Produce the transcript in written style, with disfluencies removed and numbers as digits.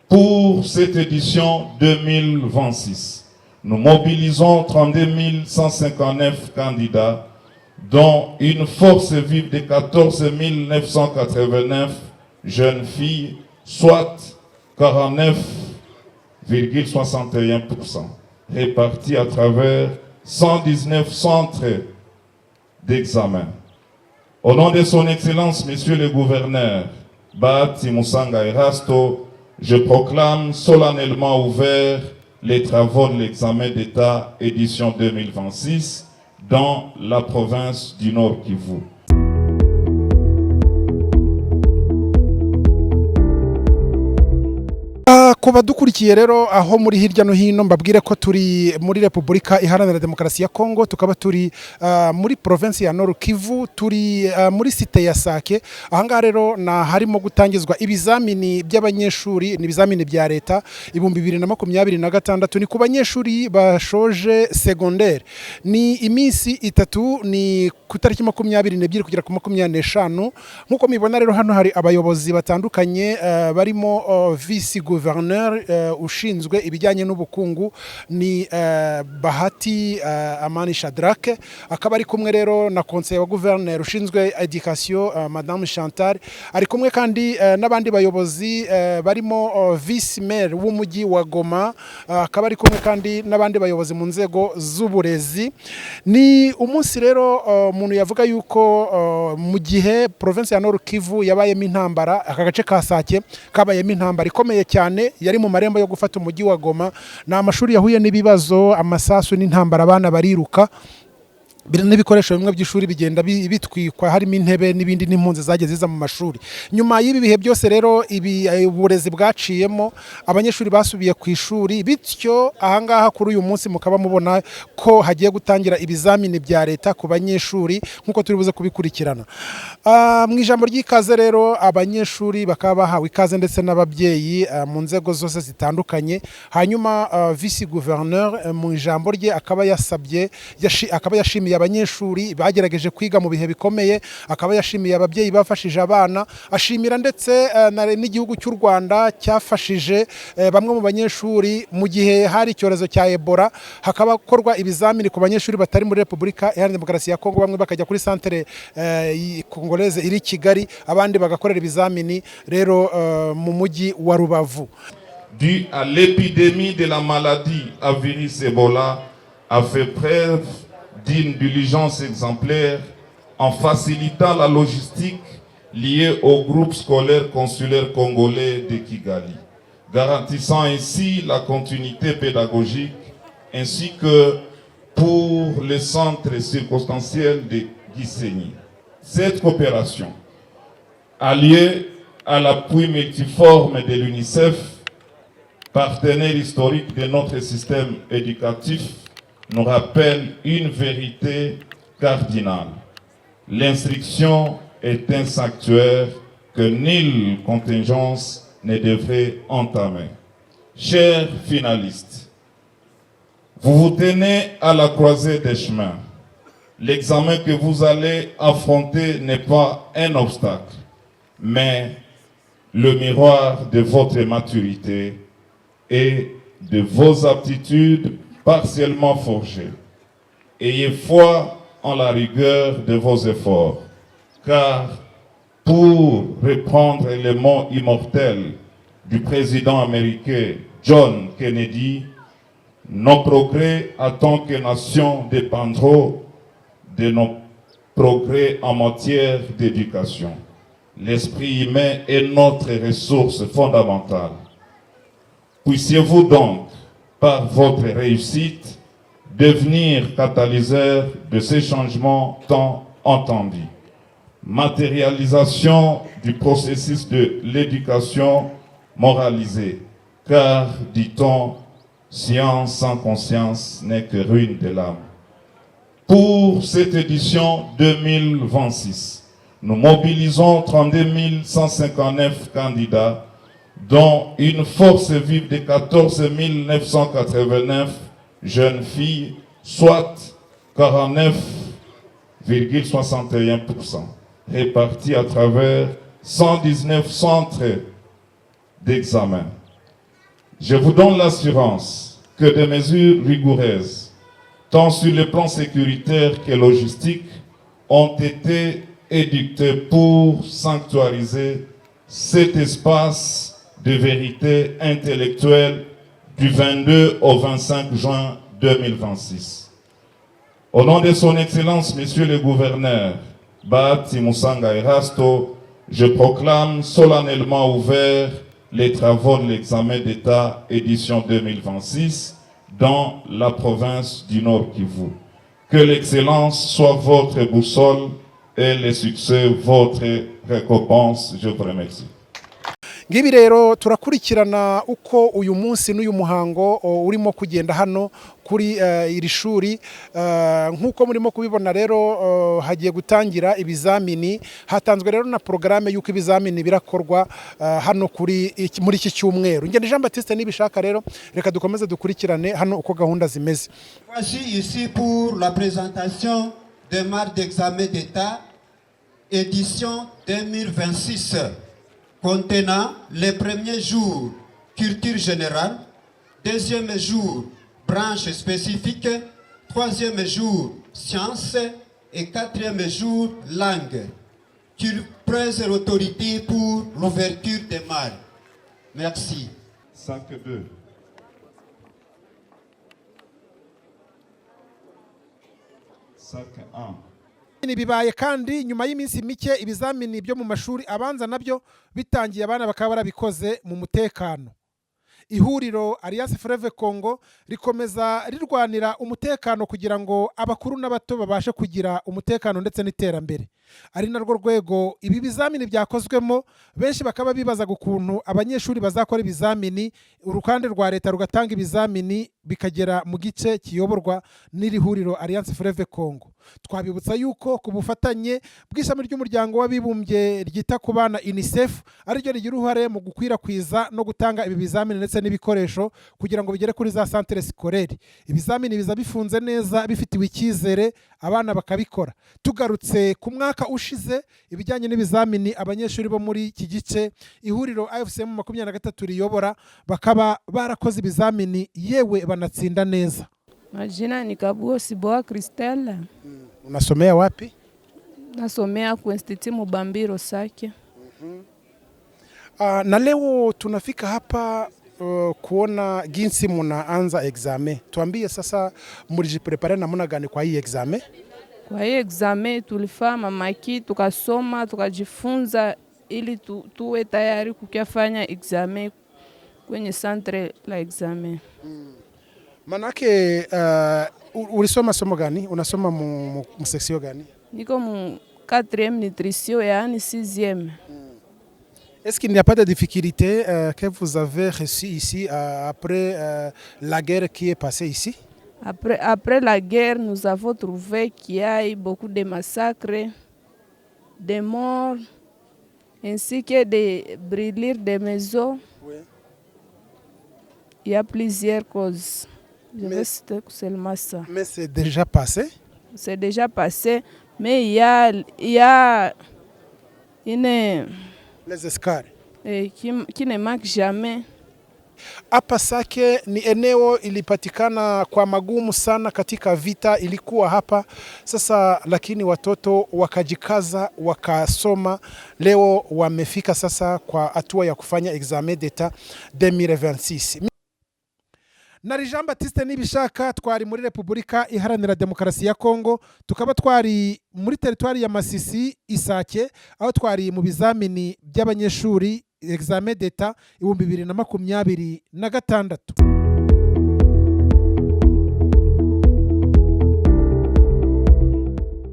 Pour cette édition 2026, nous mobilisons 32 159 candidats, dont une force vive de 14 989 jeunes filles, soit 49,61%, répartis à travers 119 centres d'examen. Au nom de son Excellence, Monsieur le Gouverneur, Bahati Musanga Erasto, je proclame solennellement ouvert les travaux de l'examen d'État édition 2026 dans la province du Nord Kivu. Ku badukurikiye rero aho muri hirya no hino mbabwire ko turi muri Repubulika Iharanira Demokarasi ya Kongo, tukaba turi muri province ya Nord Kivu, turi muri site ya Sake. Ahangaha rero na harimo gutangizwa ibizamini by'abanyeshuri, ni ibizamini bya leta 2026, ni ku banyeshuri bashoje secondaire. Ni iminsi itatu, ni ku tariki 22 kugera ku 25. Nkuko mibona rero hano hari abayobozi batandukanye barimo vice gouverneur ushinzwe ibijyanye n'ubukungu ni Bahati Amani Shadrake, akaba ari kumwe rero na conseiller wa gouverneur ushinzwe education Madame Chantal, ari kumwe kandi n'abandi bayobozi barimo vice maire w'umujyi wa Goma, akaba ari kumwe kandi n'abandi bayobozi mu nzego z'uburezi. Ni umunsi rero umuntu yavuga yuko mu gihe province ya Nord Kivu yabayemo intambara, aka gace ka Sake kabayemo intambara ikomeye cyane, yari mu marembo yo gufata umujyi wa Goma. Na amashuri yahuye n'ibibazo, amasasu n'intambara, abana bariruka, n'ibikoresho bimwe by'ishuri bigenda bitwikwa, harimo intebe n'ibindi n'impunzi zagiye ziza mu mashuri. Nyuma y'ibi bihe byose rero uburezi bwaciyemo, abanyeshuri basubiye ku ishuri, bityo ahangaha kuri uyu munsi mukaba mubona ko hagiye gutangira ibizamini bya leta ku banyeshuri nk'uko turi buze kubikurikirana. Mu ijambo ry'ikaze rero abanyeshuri bakaba bahawe ikaze ndetse n'ababyeyi mu nzego zose zitandukanye. Hanyuma vice gouverneur mu ijambo rye akaba yashimiye abanyeshuri bagerageje kwiga mu bihe bikomeye, akaba yashimiye ababyeyi bafashije abana, ashimira ndetse n'igihugu cy'u Rwanda cyafashije bamwe mu banyeshuri mu gihe hari icyorezo cya Ebola, hakaba korwa ibizamini ku banyeshuri batari muri Repubulika Iharanira Demokarasi ya Kongo, bamwe bakajya kuri centre congolaise iri Kigali, abandi bagakorera ibizamini rero mu mujyi wa Rubavu. Dû à l'épidémie de la maladie à virus Ebola, a fait preuve d'une diligence exemplaire en facilitant la logistique liée au groupe scolaire consulaire congolais de Kigali, garantissant ainsi la continuité pédagogique ainsi que pour le centre circonstanciel de Gisenyi. Cette coopération, alliée à l'appui multiforme de l'UNICEF, partenaire historique de notre système éducatif, nous rappelle une vérité cardinale. L'instruction est un sanctuaire que nulle contingence ne devrait entamer. Chers finalistes, vous vous tenez à la croisée des chemins. L'examen que vous allez affronter n'est pas un obstacle, mais le miroir de votre maturité et de vos aptitudes partiellement forgées. Ayez foi en la rigueur de vos efforts, car pour reprendre les mots immortels du président américain John Kennedy, nos progrès en tant que nation dépendront de nos progrès en matière d'éducation. L'esprit humain est notre ressource fondamentale. Puissiez-vous donc, par votre réussite, devenir catalyseur de ces changements tant entendus. Matérialisation du processus de l'éducation moralisée, car, dit-on, science sans conscience n'est que ruine de l'âme. Pour cette édition 2026, nous mobilisons 32 159 candidats, dont une force vive de 14 989 jeunes filles, soit 49,61%, répartis à travers 119 centres d'examen. Je vous donne l'assurance que des mesures rigoureuses, tant sur le plan sécuritaire que logistique, ont été édictées pour sanctuariser cet espace de vérité intellectuelle du 22 au 25 juin 2026. Au nom de son Excellence, Monsieur le Gouverneur, Bahati Musanga Erasto, je proclame solennellement ouvert les travaux de l'examen d'État édition 2026 dans la province du Nord Kivu. Que l'excellence soit votre boussole et le succès votre récompense. Je vous remercie. Ngibi rero turakurikirana uko uyu munsi n'uyu muhango urimo kugenda hano kuri iri shuri nkuko murimo kubibona rero hagiye gutangira ibizamini hatanzwe rero na programme yuko ibizamini birakorwa hano muri iki cyumweru. Ngende Jean Baptiste nibishaka rero reka dukomeze dukurikirane hano uko gahunda zimeze. Voici ici pour la présentation des marques d'examen d'État édition 2026. Contenant les premiers jours culture générale, deuxième jour branche spécifique, troisième jour sciences et quatrième jour langue. Qu'il presse l'autorité pour l'ouverture des marques. Merci. 5-2. Bibaye kandi nyuma y'iminsi mike ibizamini byo mu mashuri abanza nabyo bitangiye abana bakaba barabikoze mu mutekano. Ihuriro Alliance Fleuve Congo rikomeza rirwanira umutekano kugira ngo abakuru n'abato babashe kugira umutekano ndetse n'iterambere. Ari narwo rwego ibi bizamini byakozwemo benshi bakaba bibaza gukuntu abanyeshuri bazakora ibizamini urukande rwa leta rugatanga ibizamini bikagera mu gice kiyoborwa n'iri huriro Alliance Fleuve Congo. Twabibutsa yuko ku bufatanye bw'ishami ry'umuryango w'abibumbye ryita ku bana UNICEF ari ryo rigira uruhare mu gukwirakwiza no gutanga ibi bizamini ndetse n'ibikoresho kugira ngo bigere kuri za centre scolaire. Ibizamini biza bifunze neza bifitiwe icyizere abana bakabikora. Tugarutse ku mwaka ushize ibijyanye n'ibizamini abanyeshuri bo muri iki gice ihuriro AFCM 23 riyobora bakaba barakoze ibizamini yewe banatsinda neza. Majina ni Kabuo Siboa Christelle. Unasomea wapi? Nasomea ku Institut Mubambiro Sake. Na leo tunafika hapa kuona jinsi munaanza examen. Tuambie sasa mlijiprepare namna gani kwa hii examen? Kwa hii examen tulifanya mamaki, tukasoma, tukajifunza ili tuwe tayari kukifanya examen kwenye centre la examen. Manake ulisoma somo gani? Unasoma mu section gani? Niko mu 4e nutrition yani 6e. Est-ce qu'il n'y a pas de difficulté que vous avez reçu ici après la guerre qui est passée ici? Après la guerre, nous avons trouvé qu'il y a eu beaucoup de massacres, de morts, ainsi que de brûlures de maisons. Oui. Il y a plusieurs causes. Je vais citer seulement ça. Mais c'est déjà passé? C'est déjà passé, mais il y a une... Les escars. Qui ne manque jamais. Hapa Sake ni eneo ilipatikana kwa magumu sana katika vita ilikuwa hapa sasa, lakini watoto wakajikaza wakasoma, leo wamefika sasa kwa hatua ya kufanya examen d'etat 2026. Nari Jean Baptiste nibishaka twari muri Republika Iharanira Demokarasi ya Kongo, tukaba twari muri teritwari ya Masisi Isake, aho twari mu bizamini by'abanyeshuri examen d'etat 2026.